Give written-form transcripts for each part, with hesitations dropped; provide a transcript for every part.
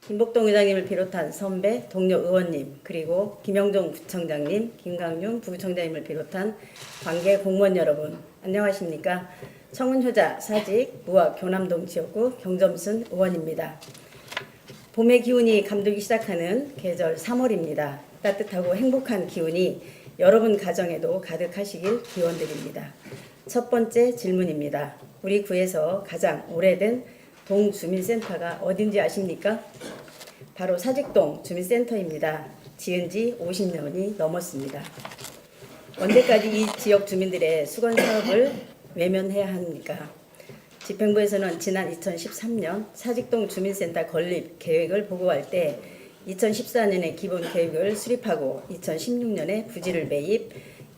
김복동 의장님을 비롯한 선배, 동료 의원님, 그리고 김영종 부청장님, 김강윤 부부청장님을 비롯한 관계 공무원 여러분, 안녕하십니까? 청운효자 사직 무학 교남동 지역구 경점순 의원입니다. 봄의 기운이 감돌기 시작하는 계절 3월입니다. 따뜻하고 행복한 기운이 여러분 가정에도 가득하시길 기원드립니다. 첫 번째 질문입니다. 우리 구에서 가장 오래된 동주민센터가 어딘지 아십니까? 바로 사직동 주민센터입니다. 지은 지 50년이 넘었습니다. 언제까지 이 지역 주민들의 수건 사업을 외면해야 합니까? 집행부에서는 지난 2013년 사직동 주민센터 건립 계획을 보고할 때 2014년에 기본 계획을 수립하고 2016년에 부지를 매입,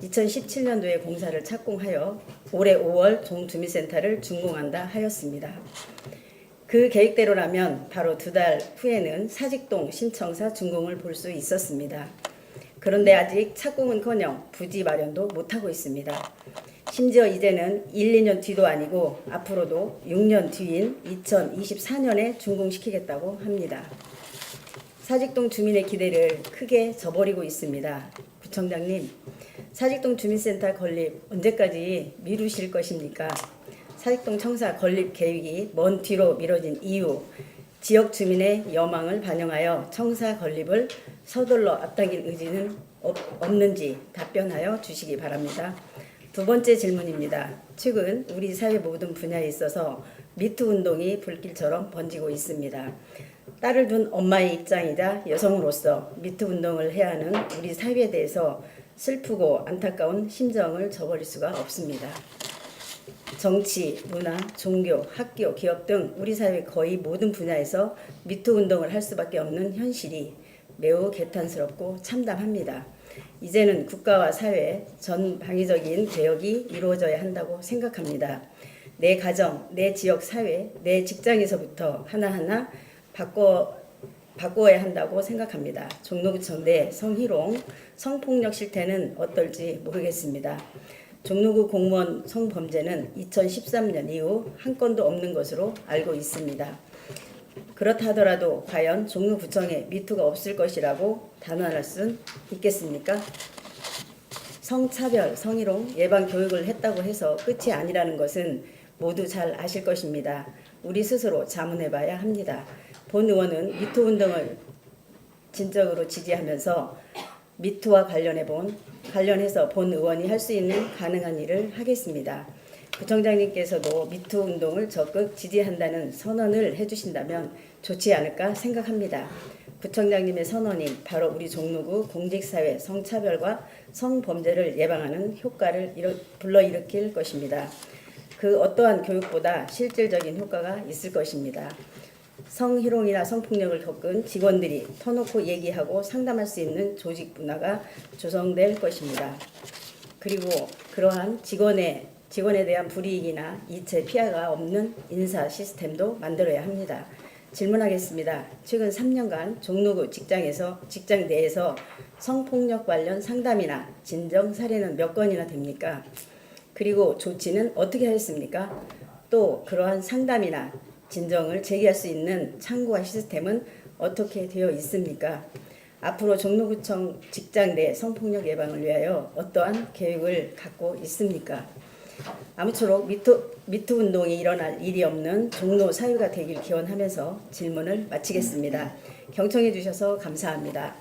2017년도에 공사를 착공하여 올해 5월 동주민센터를 준공한다 하였습니다. 그 계획대로라면 바로 2달 후에는 사직동 신청사 준공을 볼 수 있었습니다. 그런데 아직 착공은커녕 부지 마련도 못하고 있습니다. 심지어 이제는 1, 2년 뒤도 아니고 앞으로도 6년 뒤인 2024년에 준공시키겠다고 합니다. 사직동 주민의 기대를 크게 저버리고 있습니다. 부청장님, 사직동 주민센터 건립 언제까지 미루실 것입니까? 사직동 청사 건립 계획이 먼 뒤로 미뤄진 이유, 지역 주민의 여망을 반영하여 청사 건립을 서둘러 앞당길 의지는 없는지 답변하여 주시기 바랍니다. 두 번째 질문입니다. 최근 우리 사회 모든 분야에 있어서 미투 운동이 불길처럼 번지고 있습니다. 딸을 둔 엄마의 입장이자 여성으로서 미투 운동을 해야 하는 우리 사회에 대해서 슬프고 안타까운 심정을 저버릴 수가 없습니다. 정치, 문화, 종교, 학교, 기업 등 우리 사회 거의 모든 분야에서 미투 운동을 할 수밖에 없는 현실이 매우 개탄스럽고 참담합니다. 이제는 국가와 사회 전방위적인 개혁이 이루어져야 한다고 생각합니다. 내 가정, 내 지역 사회, 내 직장에서부터 하나하나 바꿔야 한다고 생각합니다. 종로구청 내 성희롱, 성폭력 실태는 어떨지 모르겠습니다. 종로구 공무원 성범죄는 2013년 이후 한 건도 없는 것으로 알고 있습니다. 그렇다 하더라도 과연 종로구청에 미투가 없을 것이라고 단언할 수 있겠습니까? 성차별, 성희롱 예방 교육을 했다고 해서 끝이 아니라는 것은 모두 잘 아실 것입니다. 우리 스스로 자문해봐야 합니다. 본 의원은 미투 운동을 진적으로 지지하면서 미투와 관련해서 본 의원이 할 수 있는 가능한 일을 하겠습니다. 부청장님께서도 미투 운동을 적극 지지한다는 선언을 해주신다면 좋지 않을까 생각합니다. 부청장님의 선언이 바로 우리 종로구 공직사회 성차별과 성범죄를 예방하는 효과를 불러일으킬 것입니다. 그 어떠한 교육보다 실질적인 효과가 있을 것입니다. 성희롱이나 성폭력을 겪은 직원들이 터놓고 얘기하고 상담할 수 있는 조직 문화가 조성될 것입니다. 그리고 그러한 직원에 대한 불이익이나 이체 피해가 없는 인사 시스템도 만들어야 합니다. 질문하겠습니다. 최근 3년간 종로구 직장 내에서 성폭력 관련 상담이나 진정 사례는 몇 건이나 됩니까? 그리고 조치는 어떻게 하였습니까? 또 그러한 상담이나 진정을 제기할 수 있는 창구와 시스템은 어떻게 되어 있습니까? 앞으로 종로구청 직장 내 성폭력 예방을 위하여 어떠한 계획을 갖고 있습니까? 아무쪼록 미투 운동이 일어날 일이 없는 종로 사회가 되길 기원하면서 질문을 마치겠습니다. 경청해 주셔서 감사합니다.